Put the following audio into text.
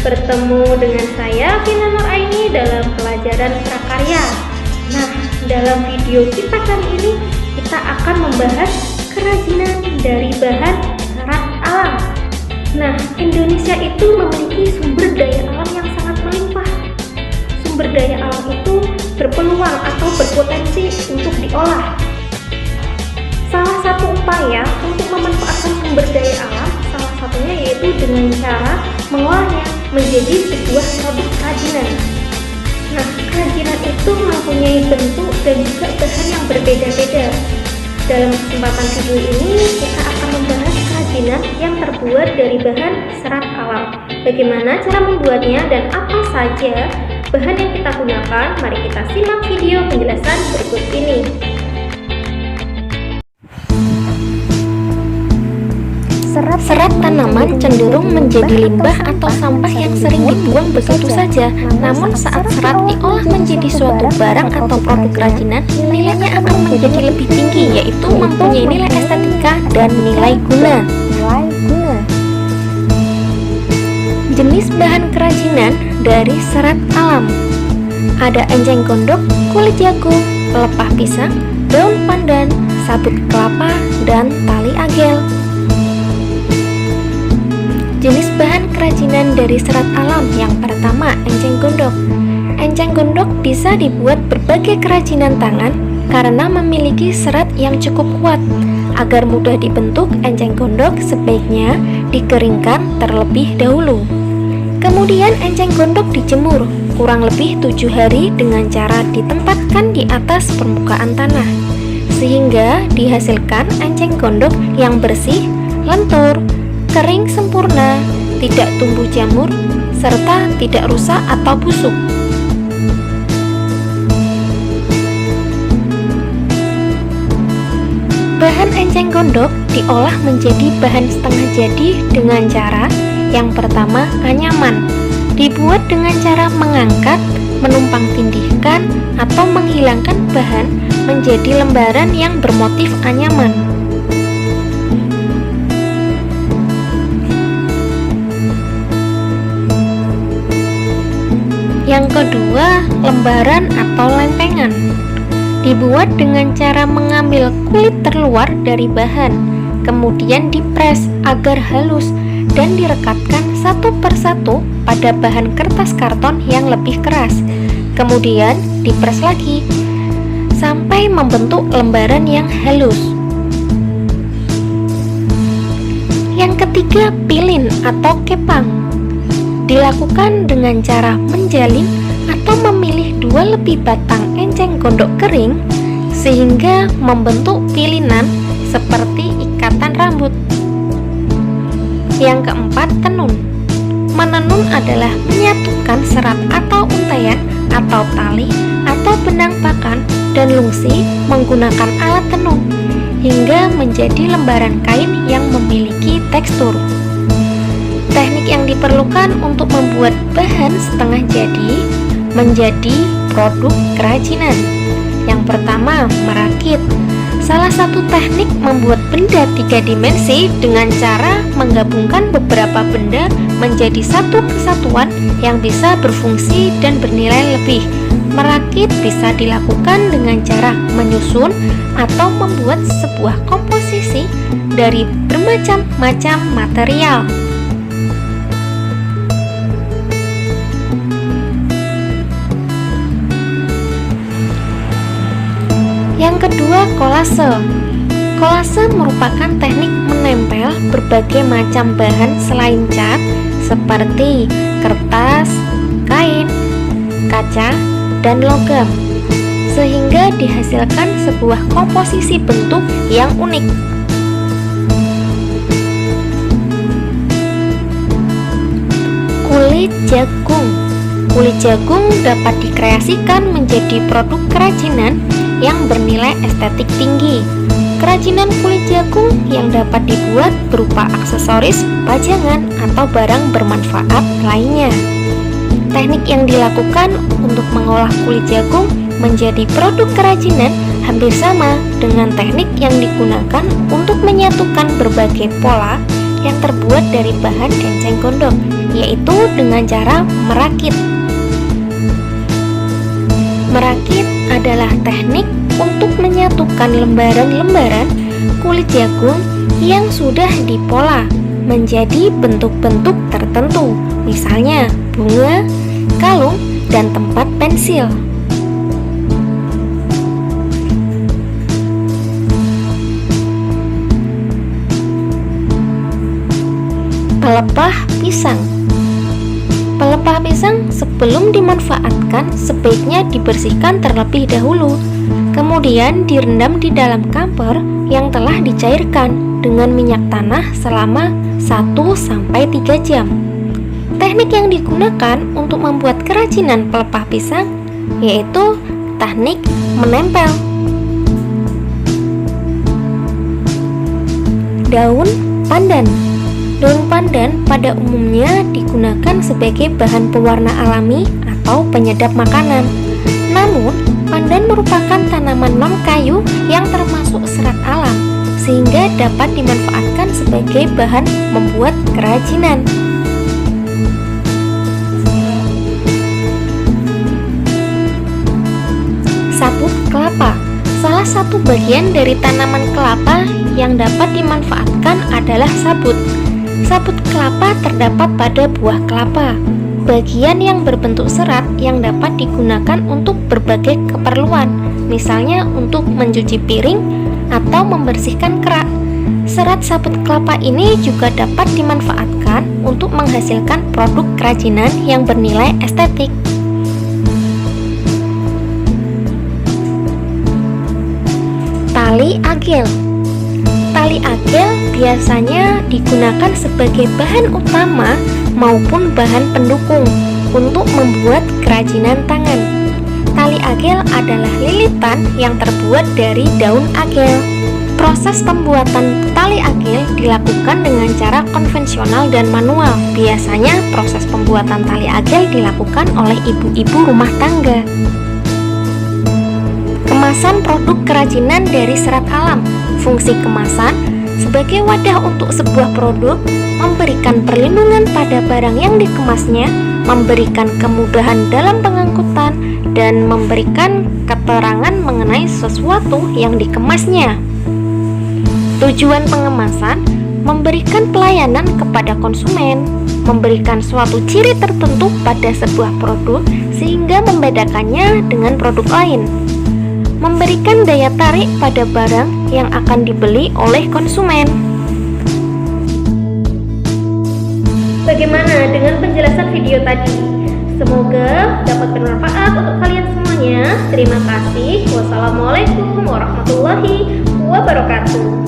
Bertemu dengan saya Vina Nuraini dalam pelajaran prakarya. Nah, dalam video kita kali ini kita akan membahas kerajinan dari bahan serat alam. Nah, Indonesia itu memiliki sumber daya alam yang sangat melimpah. Sumber daya alam itu berpeluang atau berpotensi untuk diolah. Salah satu upaya untuk memanfaatkan sumber daya alam salah satunya yaitu dengan cara mengolahnya menjadi sebuah produk kerajinan. Nah, kerajinan itu mempunyai bentuk dan juga bahan yang berbeda-beda. Dalam kesempatan video ini kita akan membahas kerajinan yang terbuat dari bahan serat alam. Bagaimana cara membuatnya dan apa saja bahan yang kita gunakan? Mari kita simak video penjelasan berikut ini. Serat tanaman cenderung menjadi limbah atau sampah yang sering dibuang begitu saja. Namun saat serat diolah menjadi suatu barang atau produk kerajinan, nilainya akan menjadi lebih tinggi, yaitu mempunyai nilai estetika dan nilai guna. Jenis bahan kerajinan dari serat alam. Ada enceng gondok, kulit jagung, pelepah pisang, daun pandan, sabut kelapa, dan tali agel. Jenis bahan kerajinan dari serat alam. Yang pertama, enceng gondok. Enceng gondok bisa dibuat berbagai kerajinan tangan karena memiliki serat yang cukup kuat. Agar mudah dibentuk, enceng gondok sebaiknya dikeringkan terlebih dahulu. Kemudian enceng gondok dijemur kurang lebih 7 hari dengan cara ditempatkan di atas permukaan tanah, sehingga dihasilkan enceng gondok yang bersih, lentur, kering sempurna, tidak tumbuh jamur, serta tidak rusak atau busuk. Bahan enceng gondok diolah menjadi bahan setengah jadi dengan cara yang pertama, anyaman. Dibuat dengan cara mengangkat, menumpang tindihkan, atau menghilangkan bahan menjadi lembaran yang bermotif anyaman. Yang kedua, lembaran atau lempengan. Dibuat dengan cara mengambil kulit terluar dari bahan, kemudian dipres agar halus dan direkatkan satu persatu pada bahan kertas karton yang lebih keras. Kemudian dipres lagi sampai membentuk lembaran yang halus. Yang ketiga, pilin atau kepang. Dilakukan dengan cara menjalin atau memilih 2 lebih batang enceng gondok kering sehingga membentuk pilinan seperti ikatan rambut. Yang keempat, tenun. Menenun adalah menyatukan serat atau untaian atau tali atau benang pakan dan lungsi menggunakan alat tenun hingga menjadi lembaran kain yang memiliki tekstur. Teknik yang diperlukan untuk membuat bahan setengah jadi menjadi produk kerajinan. Yang pertama, merakit. Salah satu teknik membuat benda 3 dimensi dengan cara menggabungkan beberapa benda menjadi satu kesatuan yang bisa berfungsi dan bernilai lebih. Merakit bisa dilakukan dengan cara menyusun atau membuat sebuah komposisi dari bermacam-macam material. Yang kedua, kolase. Kolase merupakan teknik menempel berbagai macam bahan selain cat seperti kertas, kain, kaca, dan logam, sehingga dihasilkan sebuah komposisi bentuk yang unik. Kulit jagung. Kulit jagung dapat dikreasikan menjadi produk kerajinan yang bernilai estetik tinggi. Kerajinan kulit jagung yang dapat dibuat berupa aksesoris, pajangan, atau barang bermanfaat lainnya. Teknik yang dilakukan untuk mengolah kulit jagung menjadi produk kerajinan hampir sama dengan teknik yang digunakan untuk menyatukan berbagai pola yang terbuat dari bahan enceng gondok. yaitu dengan cara merakit. Merakit adalah teknik untuk menyatukan lembaran-lembaran kulit jagung yang sudah dipola menjadi bentuk-bentuk tertentu, misalnya bunga, kalung, dan tempat pensil. Pelepah pisang. Pelepah pisang sebelum dimanfaatkan sebaiknya dibersihkan terlebih dahulu, kemudian direndam di dalam kamper yang telah dicairkan dengan minyak tanah selama 1-3 jam. Teknik yang digunakan untuk membuat kerajinan pelepah pisang yaitu teknik menempel. Daun pandan. Daun pandan pada umumnya digunakan sebagai bahan pewarna alami atau penyedap makanan. Namun, pandan merupakan tanaman non-kayu yang termasuk serat alam, sehingga dapat dimanfaatkan sebagai bahan membuat kerajinan. Sabut kelapa. Salah satu bagian dari tanaman kelapa yang dapat dimanfaatkan adalah sabut. Sabut kelapa terdapat pada buah kelapa, bagian yang berbentuk serat yang dapat digunakan untuk berbagai keperluan, misalnya untuk mencuci piring atau membersihkan kerak. Serat sabut kelapa ini juga dapat dimanfaatkan untuk menghasilkan produk kerajinan yang bernilai estetik. Tali agel. Tali agel biasanya digunakan sebagai bahan utama maupun bahan pendukung untuk membuat kerajinan tangan. Tali agel adalah lilitan yang terbuat dari daun agel. Proses pembuatan tali agel dilakukan dengan cara konvensional dan manual. Biasanya proses pembuatan tali agel dilakukan oleh ibu-ibu rumah tangga. Kemasan produk kerajinan dari serat alam. Fungsi kemasan sebagai wadah untuk sebuah produk, memberikan perlindungan pada barang yang dikemasnya, memberikan kemudahan dalam pengangkutan, dan memberikan keterangan mengenai sesuatu yang dikemasnya. Tujuan pengemasan memberikan pelayanan kepada konsumen, memberikan suatu ciri tertentu pada sebuah produk sehingga membedakannya dengan produk lain, memberikan daya tarik pada barang yang akan dibeli oleh konsumen. Bagaimana dengan penjelasan video tadi? Semoga dapat bermanfaat untuk kalian semuanya. Terima kasih. Wassalamualaikum warahmatullahi wabarakatuh.